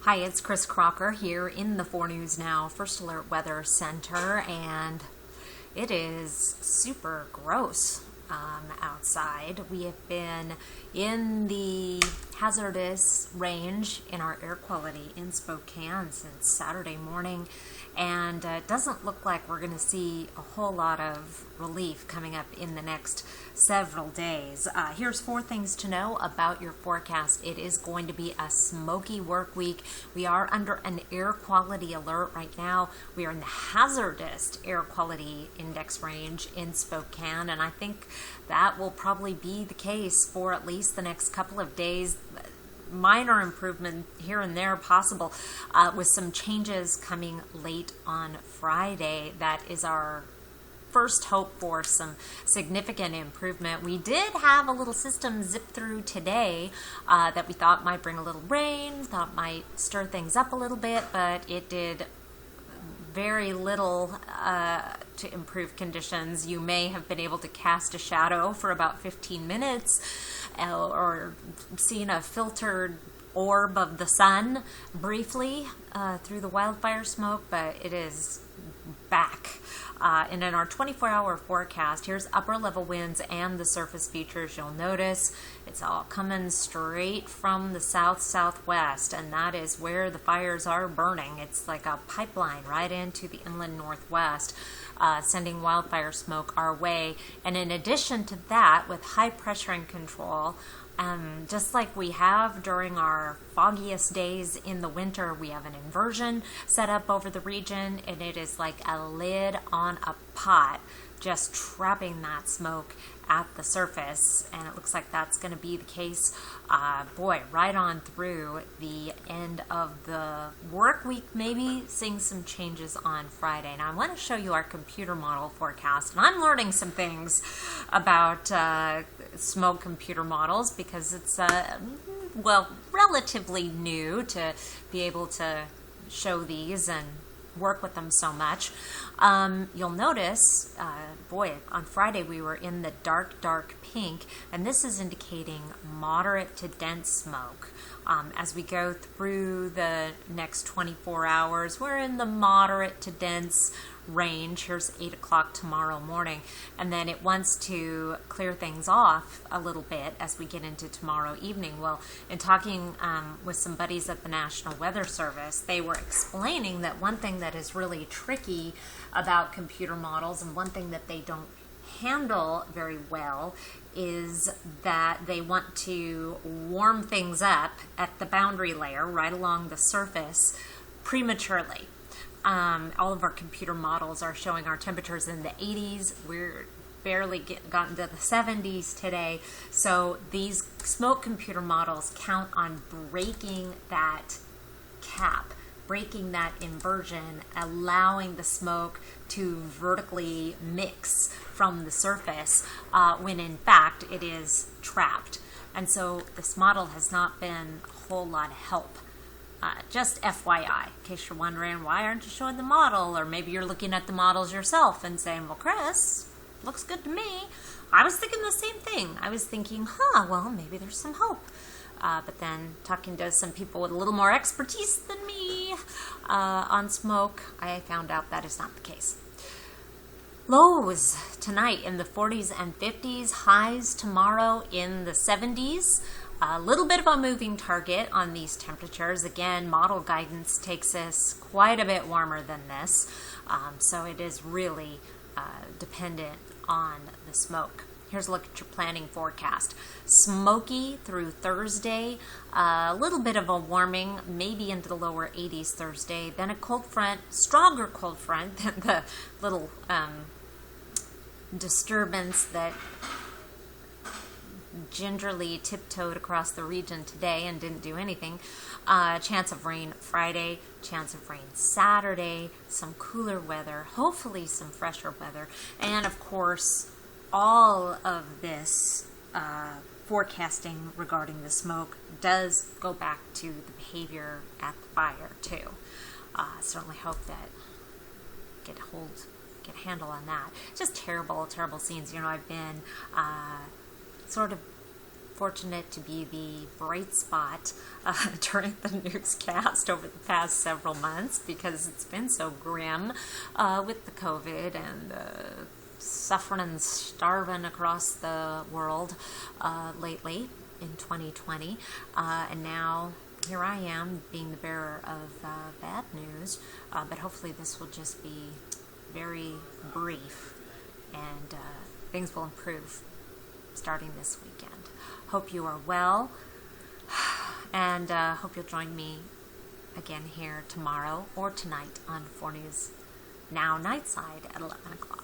Hi, it's Kris Crocker here in the 4 News Now First Alert Weather Center, and it is super gross outside. We have been in the hazardous range in our air quality in Spokane since Saturday morning, and it doesn't look like we're going to see a whole lot of relief coming up in the next several days. Here's 4 things to know about your forecast. It is going to be a smoky work week. We are under an air quality alert right now. We are in the hazardous air quality index range in Spokane, and I think that will probably be the case for at least the next couple of days. Minor improvement here and there possible, with some changes coming late on Friday. That is our first hope for some significant improvement. We did have a little system zip through today that we thought might bring a little rain, thought might stir things up a little bit, but it did very little to improve conditions. You may have been able to cast a shadow for about 15 minutes or seen a filtered orb of the sun briefly through the wildfire smoke, but it is back. And in our 24-hour forecast, here's upper level winds and the surface features. You'll notice it's all coming straight from the south-southwest, and that is where the fires are burning. It's like a pipeline right into the inland northwest, sending wildfire smoke our way. And in addition to that, with high pressure and control, just like we have during our foggiest days in the winter, we have an inversion set up over the region, and it is like a lid on a pot, just trapping that smoke at the surface. And it looks like that's going to be the case, right on through the end of the work week, maybe seeing some changes on Friday. Now I want to show you our computer model forecast, and I'm learning some things about smoke computer models because it's relatively new to be able to show these and work with them so much. You'll notice, on Friday we were in the dark pink, and this is indicating moderate to dense smoke. As we go through the next 24 hours, we're in the moderate to dense range. Here's 8 o'clock tomorrow morning, and then it wants to clear things off a little bit as we get into tomorrow evening. Well, in talking with some buddies at the National Weather Service, they were explaining that one thing that is really tricky about computer models, and one thing that they don't handle very well, is that they want to warm things up at the boundary layer right along the surface prematurely. All of our computer models are showing our temperatures in the 80s. We're barely gotten to the 70s today. So these smoke computer models count on breaking that cap, breaking that inversion, allowing the smoke to vertically mix from the surface when in fact it is trapped. And so this model has not been a whole lot of help. Just FYI, in case you're wondering, why aren't you showing the model? Or maybe you're looking at the models yourself and saying, well, Kris, looks good to me. I was thinking the same thing. I was thinking, well, maybe there's some hope. But then talking to some people with a little more expertise than me on smoke, I found out that is not the case. Lows tonight in the 40s and 50s, highs tomorrow in the 70s. A little bit of a moving target on these temperatures. Again, model guidance takes us quite a bit warmer than this, so it is really dependent on the smoke. Here's a look at your planning forecast. Smoky through Thursday, a little bit of a warming, maybe into the lower 80s Thursday, then a cold front, stronger cold front than the little disturbance that gingerly tiptoed across the region today and didn't do anything. Chance of rain Friday, chance of rain Saturday, some cooler weather, hopefully some fresher weather, and of course all of this forecasting regarding the smoke does go back to the behavior at the fire too. Certainly hope that get a handle on that. Just terrible scenes. I've been sort of fortunate to be the bright spot during the newscast over the past several months because it's been so grim with the COVID and the suffering and starving across the world lately in 2020. And now here I am being the bearer of bad news, but hopefully this will just be very brief and things will improve starting this weekend. Hope you are well, and hope you'll join me again here tomorrow or tonight on 4 News Now Nightside at 11 o'clock.